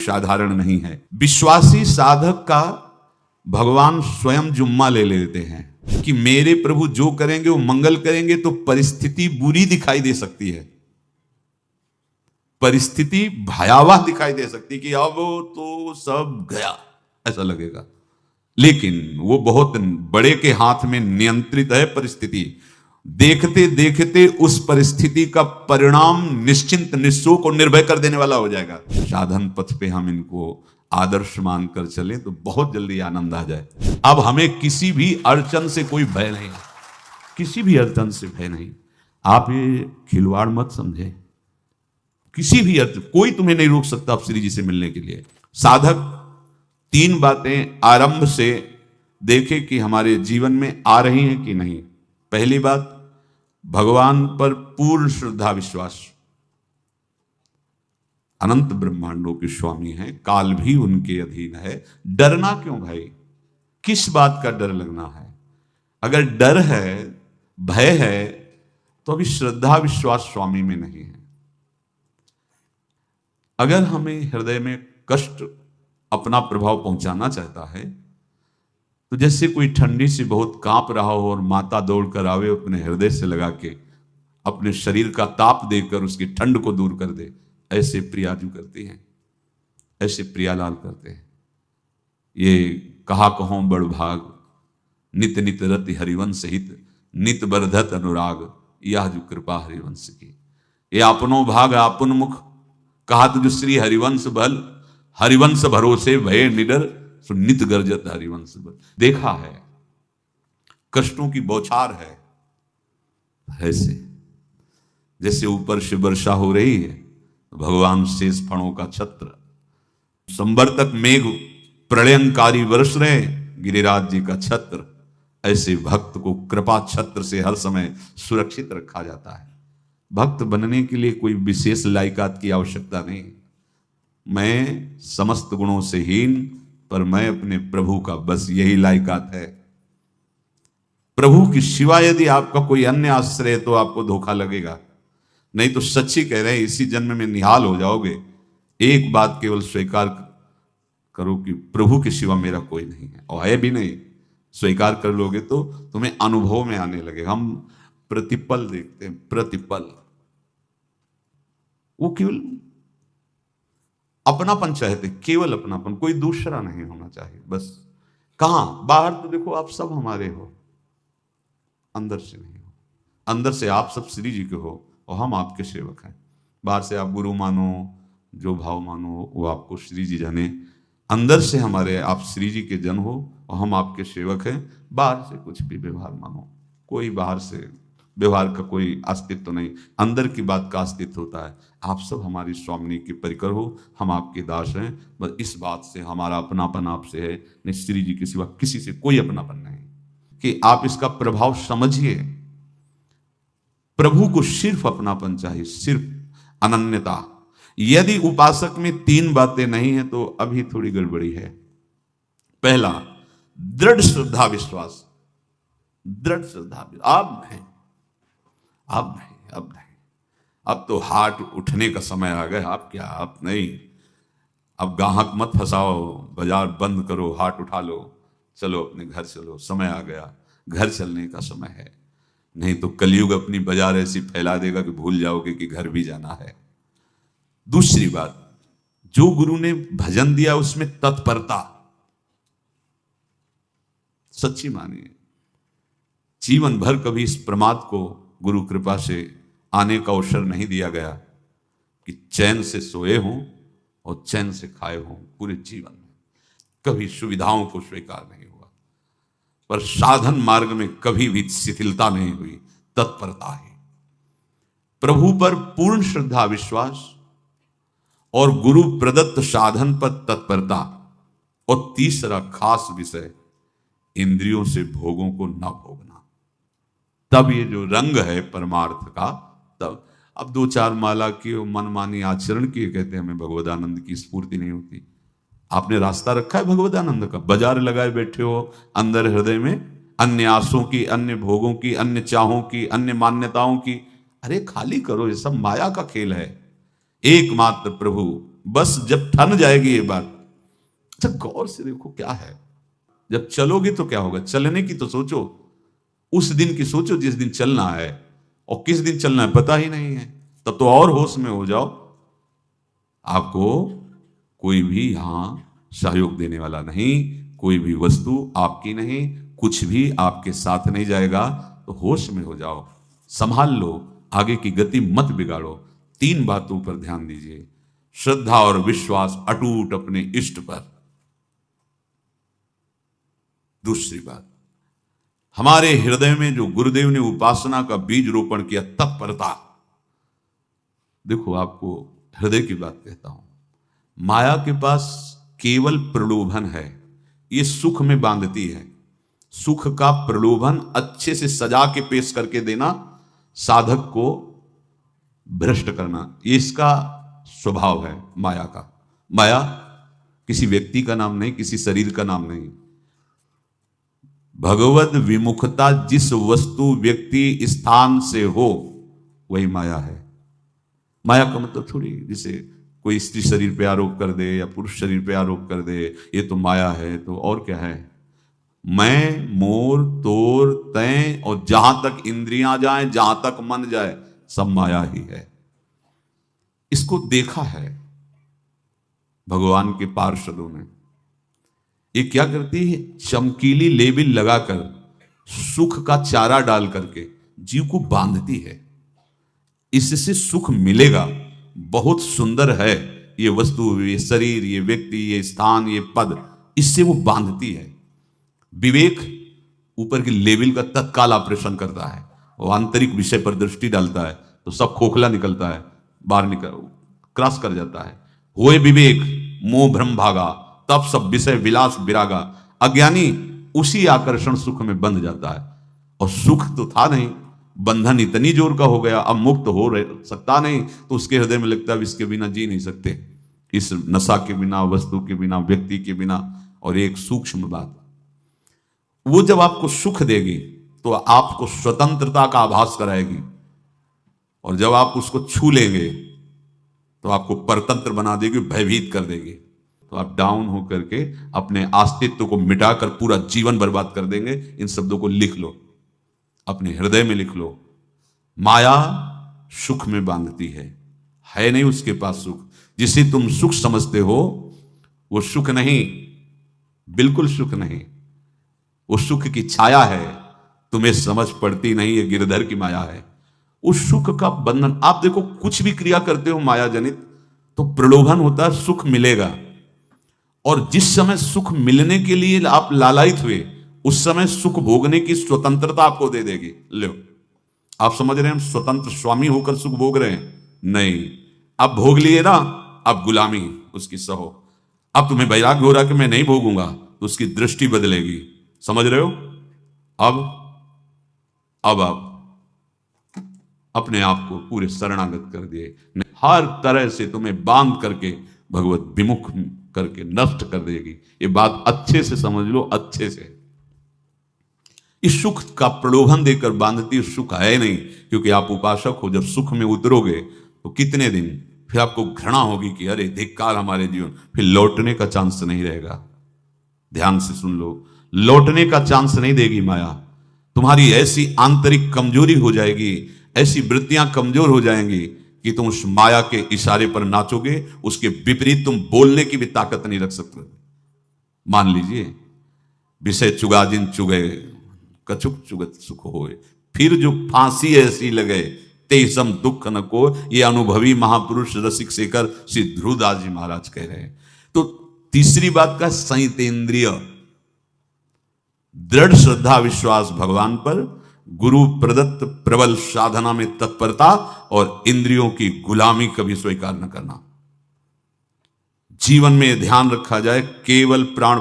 साधारण नहीं है। विश्वासी साधक का भगवान स्वयं जुम्मा ले लेते हैं कि मेरे प्रभु जो करेंगे वो मंगल करेंगे। तो परिस्थिति बुरी दिखाई दे सकती है, परिस्थिति भयावह दिखाई दे सकती है कि अब तो सब गया ऐसा लगेगा, लेकिन वो बहुत बड़े के हाथ में नियंत्रित है परिस्थिति। देखते देखते उस परिस्थिति का परिणाम निश्चिंत निःशोक और निर्भय कर देने वाला हो जाएगा। साधन पथ पे हम इनको आदर्श मानकर चले तो बहुत जल्दी आनंद आ जाए। अब हमें किसी भी अड़चन से कोई भय नहीं, किसी भी अड़चन से भय नहीं। आप ये खिलवाड़ मत समझे, किसी भी अड़चन कोई तुम्हें नहीं रोक सकता आप श्री जी से मिलने के लिए। साधक 3 बातें आरंभ से देखे कि हमारे जीवन में आ रही हैं कि नहीं। पहली बात, भगवान पर पूर्ण श्रद्धा विश्वास। अनंत ब्रह्मांडों के स्वामी हैं, काल भी उनके अधीन है। डरना क्यों भाई, किस बात का डर लगना है? अगर डर है, भय है, तो अभी श्रद्धा विश्वास स्वामी में नहीं है। अगर हमें हृदय में कष्ट अपना प्रभाव पहुंचाना चाहता है तो जैसे कोई ठंडी से बहुत कांप रहा हो और माता दौड़कर आवे, अपने हृदय से लगा के अपने शरीर का ताप देकर उसकी ठंड को दूर कर दे, ऐसे प्रियाजू करती हैं, ऐसे प्रियालाल करते हैं। ये कहा कहो बड़ भाग, नित नित रति हरिवंश हित, नित बरधत अनुराग, यह जो कृपा हरिवंश की। ये अपनो भाग आपन मुख, कहा तुझ श्री हरिवंश बल, हरिवंश भरोसे भय निडर, सो नित गर्जत हरिवंश बल। देखा है कष्टों की बौछार है, ऐसे जैसे ऊपर से वर्षा हो रही है, भगवान शेष फणों का छत्र, संवर्तक मेघ प्रलयंकारी वर्ष रहे, गिरिराज जी का छत्र। ऐसे भक्त को कृपा छत्र से हर समय सुरक्षित रखा जाता है। भक्त बनने के लिए कोई विशेष लायकात की आवश्यकता नहीं। मैं समस्त गुणों से हीन, पर मैं अपने प्रभु का, बस यही लायकात है। प्रभु की सिवा यदि आपका कोई अन्य आश्रय है तो आपको धोखा लगेगा। नहीं तो सच्ची कह रहे हैं, इसी जन्म में निहाल हो जाओगे। एक बात केवल स्वीकार करो कि प्रभु के सिवा मेरा कोई नहीं है, और है भी नहीं। स्वीकार कर लोगे तो तुम्हें अनुभव में आने लगेगा। हम प्रतिपल देखते हैं, प्रतिपल वो केवल अपनापन चाहते, केवल अपनापन, कोई दूसरा नहीं होना चाहिए। बस कहां बाहर तो देखो आप सब हमारे हो, अंदर से नहीं हो। अंदर से आप सब श्री जी के हो और हम आपके सेवक हैं। बाहर से आप गुरु मानो, जो भाव मानो वो आपको श्री जी जाने। अंदर से हमारे आप श्री जी के जन हो और हम आपके सेवक हैं। बाहर से कुछ भी व्यवहार मानो, कोई बाहर से व्यवहार का कोई अस्तित्व नहीं, अंदर की बात का अस्तित्व होता है। आप सब हमारी स्वामिनी के परिकर हो, हम आपके दास हैं। बस इस बात से हमारा अपनापन आपसे है, नहीं श्री जी के सिवा किसी से कोई अपनापन नहीं। कि आप इसका प्रभाव समझिए। प्रभु को सिर्फ अपनापन चाहिए, सिर्फ अनन्यता। यदि उपासक में 3 बातें नहीं है तो अभी थोड़ी गड़बड़ी है। पहला, दृढ़ श्रद्धा विश्वास। दृढ़ श्रद्धा, अब नहीं, अब नहीं, अब नहीं, अब तो हाथ उठने का समय आ गया। आप क्या, आप नहीं, अब गाहक मत फंसाओ, बाजार बंद करो, हाथ उठा लो, चलो अपने घर चलो, समय आ गया, घर चलने का समय है। नहीं तो कलयुग अपनी बाजार ऐसी फैला देगा कि भूल जाओगे कि घर भी जाना है। दूसरी बात, जो गुरु ने भजन दिया उसमें तत्परता, सच्ची मानिए। जीवन भर कभी इस प्रमाद को गुरु कृपा से आने का अवसर नहीं दिया गया कि चैन से सोए हों और चैन से खाए हों। पूरे जीवन में कभी सुविधाओं को स्वीकार नहीं हुआ, पर साधन मार्ग में कभी भी शिथिलता नहीं हुई, तत्परता है। प्रभु पर पूर्ण श्रद्धा विश्वास और गुरु प्रदत्त साधन पर तत्परता। और तीसरा खास विषय, इंद्रियों से भोगों को न भोगना। तब ये जो रंग है परमार्थ का, तब अब 2-4 माला की मनमानी आचरण की कहते हैं हमें भगवदानंद की स्फूर्ति नहीं होती। आपने रास्ता रखा है भगवदानंद का, बाजार लगाए बैठे हो अंदर हृदय में, अन्य आसों की, अन्य भोगों की, अन्य चाहों की, अन्य मान्यताओं की। अरे खाली करो, ये सब माया का खेल है। एकमात्र प्रभु बस जब ठन जाएगी ये बात। अच्छा गौर से देखो क्या है, जब चलोगे तो क्या होगा, चलने की तो सोचो, उस दिन की सोचो जिस दिन चलना है, और किस दिन चलना है पता ही नहीं है, तब तो और होश में हो जाओ। आपको कोई भी यहां सहयोग देने वाला नहीं, कोई भी वस्तु आपकी नहीं, कुछ भी आपके साथ नहीं जाएगा। तो होश में हो जाओ, संभाल लो, आगे की गति मत बिगाड़ो। 3 बातों पर ध्यान दीजिए, श्रद्धा और विश्वास अटूट अपने इष्ट पर। दूसरी बात, हमारे हृदय में जो गुरुदेव ने उपासना का बीज रोपण किया, तत्परता। देखो आपको हृदय की बात कहता हूं, माया के पास केवल प्रलोभन है, ये सुख में बांधती है। सुख का प्रलोभन अच्छे से सजा के पेश करके देना, साधक को भ्रष्ट करना, ये इसका स्वभाव है माया का। माया किसी व्यक्ति का नाम नहीं, किसी शरीर का नाम नहीं। भगवत विमुखता जिस वस्तु व्यक्ति स्थान से हो वही माया है। माया का मतलब थोड़ी जैसे कोई स्त्री शरीर पे आरोप कर दे या पुरुष शरीर पे आरोप कर दे ये तो माया है, तो और क्या है। मैं, मोर, तोर, तय और जहां तक इंद्रियां जाएं, जहां तक मन जाए, सब माया ही है। इसको देखा है भगवान के पार्षदों ने। ये क्या करती है, चमकीली लेबिल लगाकर सुख का चारा डाल करके जीव को बांधती है। इससे सुख मिलेगा, बहुत सुंदर है ये वस्तु, ये शरीर, ये व्यक्ति, ये स्थान, ये पद, इससे वो बांधती है। विवेक ऊपर की लेबिल का तत्काल ऑपरेशन करता है, वो आंतरिक विषय पर दृष्टि डालता है तो सब खोखला निकलता है, बाहर निकल क्रॉस कर जाता है। होए विवेक मोह भ्रम भागा, तब सब विषय विलास विरागा। अज्ञानी उसी आकर्षण सुख में बंध जाता है, और सुख तो था नहीं, बंधन इतनी जोर का हो गया, अब मुक्त हो सकता नहीं, तो उसके हृदय में लगता है इसके बिना जी नहीं सकते, इस नशा के बिना, वस्तु के बिना, व्यक्ति के बिना। और एक सूक्ष्म बात, वो जब आपको सुख देगी तो आपको स्वतंत्रता का आभास कराएगी, और जब आप उसको छू लेंगे तो आपको परतंत्र बना देगी, भयभीत कर देगी। तो आप डाउन होकर के अपने अस्तित्व को मिटाकर पूरा जीवन बर्बाद कर देंगे। इन शब्दों को लिख लो, अपने हृदय में लिख लो। माया सुख में बांधती है नहीं उसके पास सुख। जिसे तुम सुख समझते हो वो सुख नहीं, बिल्कुल सुख नहीं, वो सुख की छाया है, तुम्हें समझ पड़ती नहीं, ये गिरधर की माया है। उस सुख का बंधन, आप देखो कुछ भी क्रिया करते हो माया जनित तो प्रलोभन होता है, सुख मिलेगा। और जिस समय सुख मिलने के लिए आप लालायित हुए, उस समय सुख भोगने की स्वतंत्रता आपको दे देगी। लो, आप समझ रहे हैं हम स्वतंत्र स्वामी होकर सुख भोग रहे हैं? नहीं, अब भोग लिए ना, अब गुलामी उसकी सहो। अब तुम्हें वैराग्य हो रहा कि मैं नहीं भोगूंगा, तो उसकी दृष्टि बदलेगी। समझ रहे हो? अब आप अपने आप को पूरे शरणागत कर दिए, हर तरह से तुम्हें बांध करके भगवत विमुख करके नष्ट कर देगी। ये बात अच्छे से समझ लो, अच्छे से। इस सुख का प्रलोभन देकर बांधती सुख है नहीं, क्योंकि आप उपासक हो। जब सुख में उतरोगे तो कितने दिन फिर आपको घृणा होगी कि अरे धिक्कार हमारे जीवन, फिर लौटने का चांस नहीं रहेगा। ध्यान से सुन लो, लौटने का चांस नहीं देगी माया। तुम्हारी ऐसी आंतरिक कमजोरी हो जाएगी, ऐसी वृत्तियां कमजोर हो जाएंगी कि तुम उस माया के इशारे पर नाचोगे, उसके विपरीत तुम बोलने की भी ताकत नहीं रख सकते। मान लीजिए, विषय चुगा जिन चुगे, कछुक चुगत सुख होए, फिर जो फांसी ऐसी लगे, तेसम दुख न को। ये अनुभवी महापुरुष रसिक शेखर श्री ध्रुवदास जी महाराज कह रहे हैं। तो तीसरी बात का संयतेंद्रिय, दृढ़ श्रद्धा विश्वास भगवान पर, गुरु प्रदत्त प्रबल साधना में तत्परता, और इंद्रियों की गुलामी कभी स्वीकार न करना। जीवन में ध्यान रखा जाए, केवल प्राण